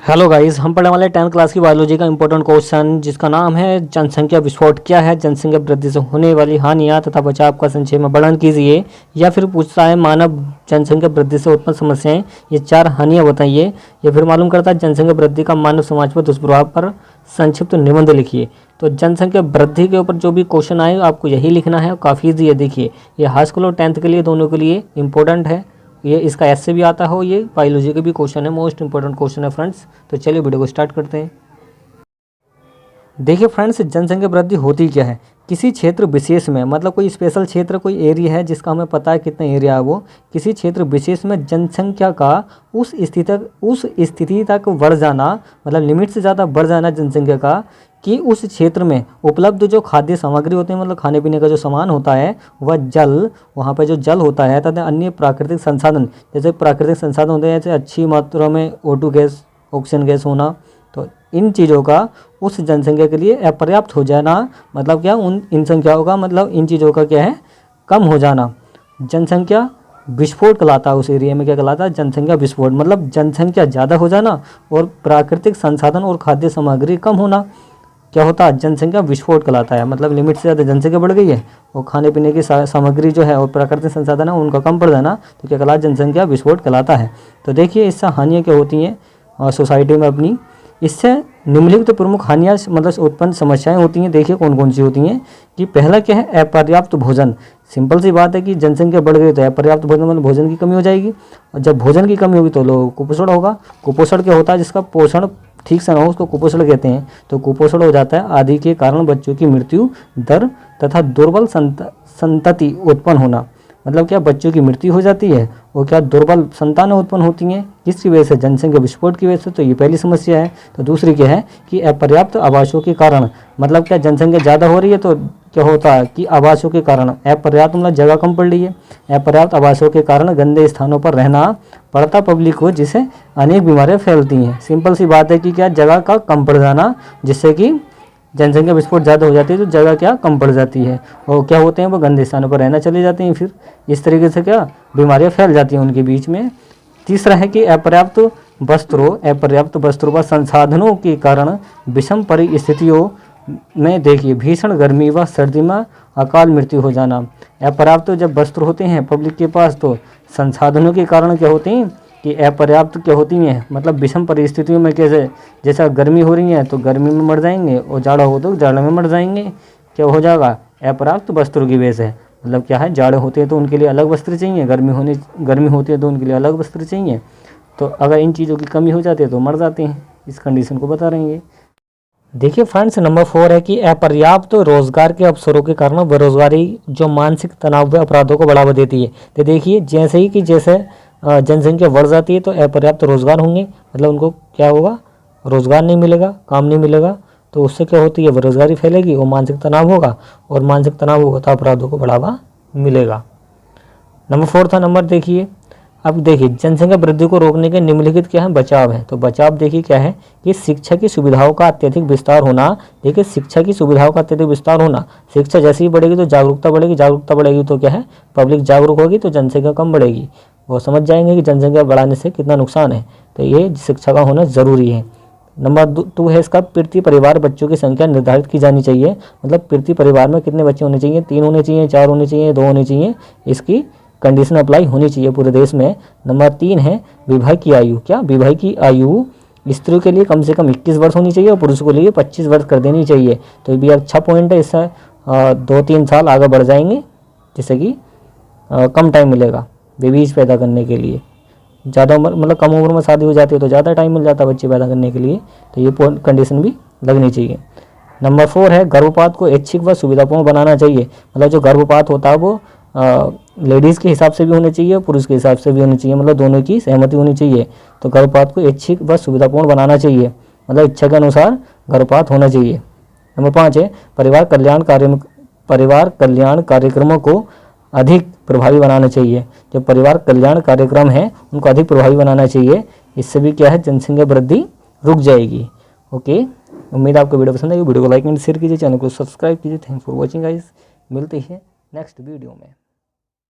Hello guys, हम पढ़ने वाले 10th क्लास की बायोलॉजी का इंपॉर्टेंट क्वेश्चन जिसका नाम है जनसंख्या विस्फोट। क्या है जनसंख्या वृद्धि से होने वाली हानियां तथा बचाव का संक्षेप में वर्णन कीजिए। या फिर पूछता है मानव जनसंख्या वृद्धि से उत्पन्न समस्याएं, ये 4 हानियां बताइए। या फिर मालूम करता है जनसंख्या वृद्धि का मानव समाज पर दुष्प्रभाव पर संक्षिप्त निबंध लिखिए। तो जनसंख्या वृद्धि के ऊपर जो भी क्वेश्चन आए आपको यही लिखना है। काफ़ी ईजी है, देखिए ये हाई स्कूल और 10th के लिए दोनों के लिए इंपॉर्टेंट है। ये इसका ऐसे भी आता हो, ये बायोलॉजी के भी क्वेश्चन है, मोस्ट इंपॉर्टेंट क्वेश्चन है फ्रेंड्स। तो चलिए वीडियो को स्टार्ट करते हैं। देखिए फ्रेंड्स, जनसंख्या वृद्धि होती क्या है। किसी क्षेत्र विशेष में, मतलब कोई स्पेशल क्षेत्र, कोई एरिया है जिसका हमें पता है कितना एरिया है, वो किसी क्षेत्र विशेष में जनसंख्या का उस स्थिति तक बढ़ जाना, मतलब लिमिट से ज़्यादा बढ़ जाना जनसंख्या का, कि उस क्षेत्र में उपलब्ध जो खाद्य सामग्री होते हैं, मतलब खाने पीने का जो सामान होता है, वह जल, वहाँ पर जो जल होता है तथा अन्य प्राकृतिक संसाधन, जैसे प्राकृतिक संसाधन होते हैं, जैसे अच्छी मात्रा में O2 गैस, ऑक्सीजन गैस होना, तो इन चीज़ों का उस जनसंख्या के लिए अपर्याप्त हो जाना, मतलब क्या, उन इन संख्याओं का, मतलब इन चीज़ों का क्या है, कम हो जाना, जनसंख्या विस्फोट कहलाता है। उस एरिया में क्या कहलाता है, जनसंख्या विस्फोट, मतलब जनसंख्या ज़्यादा हो जाना और प्राकृतिक संसाधन और खाद्य सामग्री कम होना, क्या होता है, जनसंख्या विस्फोट कहलाता है। मतलब लिमिट से ज़्यादा जनसंख्या बढ़ गई है और खाने पीने की सामग्री जो है और प्राकृतिक संसाधन है उनका कम पड़ जाना, तो क्या कहलाता है, जनसंख्या विस्फोट कहलाता है। तो देखिए इससे हानियाँ क्या होती हैं सोसाइटी में अपनी। इससे निम्नलिखित प्रमुख हानियाँ, मतलब उत्पन्न समस्याएं होती हैं। देखिए कौन कौन सी होती हैं। कि पहला क्या है, अपर्याप्त भोजन। सिंपल सी बात है कि जनसंख्या बढ़ गई तो अपर्याप्त भोजन, मतलब भोजन की कमी हो जाएगी, और जब भोजन की कमी होगी तो लोगों को कुपोषण होगा। कुपोषण क्या होता है, जिसका पोषण ठीक से ना हो उसको कुपोषण कहते हैं। तो कुपोषण हो जाता है, आदि के कारण बच्चों की मृत्यु दर तथा दुर्बल संतति उत्पन्न होना। मतलब क्या, बच्चों की मृत्यु हो जाती है और क्या दुर्बल संतानें उत्पन्न होती हैं, किसकी वजह से, जनसंख्या विस्फोट की वजह से। तो ये पहली समस्या है। तो दूसरी क्या है कि अपर्याप्त आवासों के कारण, मतलब क्या, जनसंख्या ज़्यादा हो रही है तो क्या होता है कि आवासों के कारण, अपर्याप्त मतलब जगह कम पड़ रही है, अपर्याप्त आवासों के कारण गंदे स्थानों पर रहना पड़ता पब्लिक को, जिससे अनेक बीमारियाँ फैलती हैं। सिंपल सी बात है कि क्या, जगह का कम पड़ जाना, जिससे कि जनसंख्या विस्फोट ज़्यादा हो जाती है तो जगह क्या, कम पड़ जाती है, और क्या होते हैं, वो गंदे स्थानों पर रहना चले जाते हैं। फिर इस तरीके से क्या, बीमारियां फैल जाती हैं उनके बीच में। तीसरा है कि अपर्याप्त वस्त्रों व संसाधनों के कारण विषम परिस्थितियों में, देखिए भीषण गर्मी व सर्दी में अकाल मृत्यु हो जाना। अपर्याप्त जब वस्त्र होते हैं पब्लिक के पास, तो संसाधनों के कारण क्या होते हैं कि अपर्याप्त क्या होती हैं, मतलब विषम परिस्थितियों में, कैसे, जैसा गर्मी हो रही है तो गर्मी में मर जाएंगे, और जाड़ा हो तो जाड़े में मर जाएंगे। क्या हो जाएगा, अपर्याप्त वस्त्रों की वजह से। मतलब क्या है, जाड़े होते हैं तो उनके लिए अलग वस्त्र चाहिए, गर्मी होती है तो उनके लिए अलग वस्त्र चाहिए। तो अगर इन चीज़ों की कमी हो जाती है तो मर जाते हैं। इस कंडीशन को बता रहे हैं। देखिए फ्रेंड्स, नंबर 4 है कि अपर्याप्त रोजगार के अवसरों के कारण बेरोजगारी जो मानसिक तनाव व अपराधों को बढ़ावा देती है। तो देखिए जैसे जनसंख्या बढ़ जाती है तो अपर्याप्त रोजगार होंगे, मतलब उनको क्या होगा, रोजगार नहीं मिलेगा, काम नहीं मिलेगा, तो उससे क्या होती है, बेरोजगारी फैलेगी और मानसिक तनाव होगा, और मानसिक तनाव होगा तो अपराधों को बढ़ावा मिलेगा। नंबर 4 था नंबर। देखिए अब देखिए जनसंख्या वृद्धि को रोकने के निम्नलिखित क्या है, बचाव है। तो बचाव देखिए क्या है कि शिक्षा की सुविधाओं का अत्यधिक विस्तार होना। देखिए शिक्षा की सुविधाओं का अत्यधिक विस्तार होना, शिक्षा जैसे ही बढ़ेगी तो जागरूकता बढ़ेगी, जागरूकता बढ़ेगी तो क्या है, पब्लिक जागरूक होगी तो जनसंख्या कम बढ़ेगी, वो समझ जाएंगे कि जनसंख्या बढ़ाने से कितना नुकसान है। तो ये शिक्षा का होना ज़रूरी है। नंबर 2 है इसका, प्रति परिवार बच्चों की संख्या निर्धारित की जानी चाहिए। मतलब प्रति परिवार में कितने बच्चे होने चाहिए, 3 होने चाहिए, 4 होने चाहिए, 2 होने चाहिए, इसकी कंडीशन अप्लाई होनी चाहिए पूरे देश में। नंबर 3 है विवाह की आयु। क्या, विवाह की आयु स्त्रियों के लिए कम से कम 21 वर्ष होनी चाहिए और पुरुषों के लिए 25 वर्ष कर देनी चाहिए। तो ये भी अच्छा पॉइंट है। इससे 2-3 साल आगे बढ़ जाएंगे, जिससे कि कम टाइम मिलेगा बेबीज पैदा करने के लिए। ज़्यादा उम्र, मतलब कम उम्र में शादी हो जाती है तो ज़्यादा टाइम मिल जाता है बच्चे पैदा करने के लिए। तो ये कंडीशन भी लगनी चाहिए। नंबर 4 है गर्भपात को ऐच्छिक व सुविधापूर्ण बनाना चाहिए। मतलब जो गर्भपात होता है वो लेडीज़ के हिसाब से भी होने चाहिए, पुरुष के हिसाब से भी होनी चाहिए, मतलब दोनों की सहमति होनी चाहिए। तो गर्भपात को ऐच्छिक व सुविधापूर्ण बनाना चाहिए, मतलब इच्छा के अनुसार गर्भपात होना चाहिए। नंबर 5 है परिवार कल्याण कार्यक्रमों को अधिक प्रभावी बनाना चाहिए। जो परिवार कल्याण कार्यक्रम है उनको अधिक प्रभावी बनाना चाहिए। इससे भी क्या है, जनसंख्या वृद्धि रुक जाएगी। ओके, उम्मीद आपको वीडियो पसंद आएगी। वीडियो को लाइक एंड शेयर कीजिए, चैनल को सब्सक्राइब कीजिए। थैंक्स फॉर वॉचिंग गाइस, मिलते हैं नेक्स्ट वीडियो में।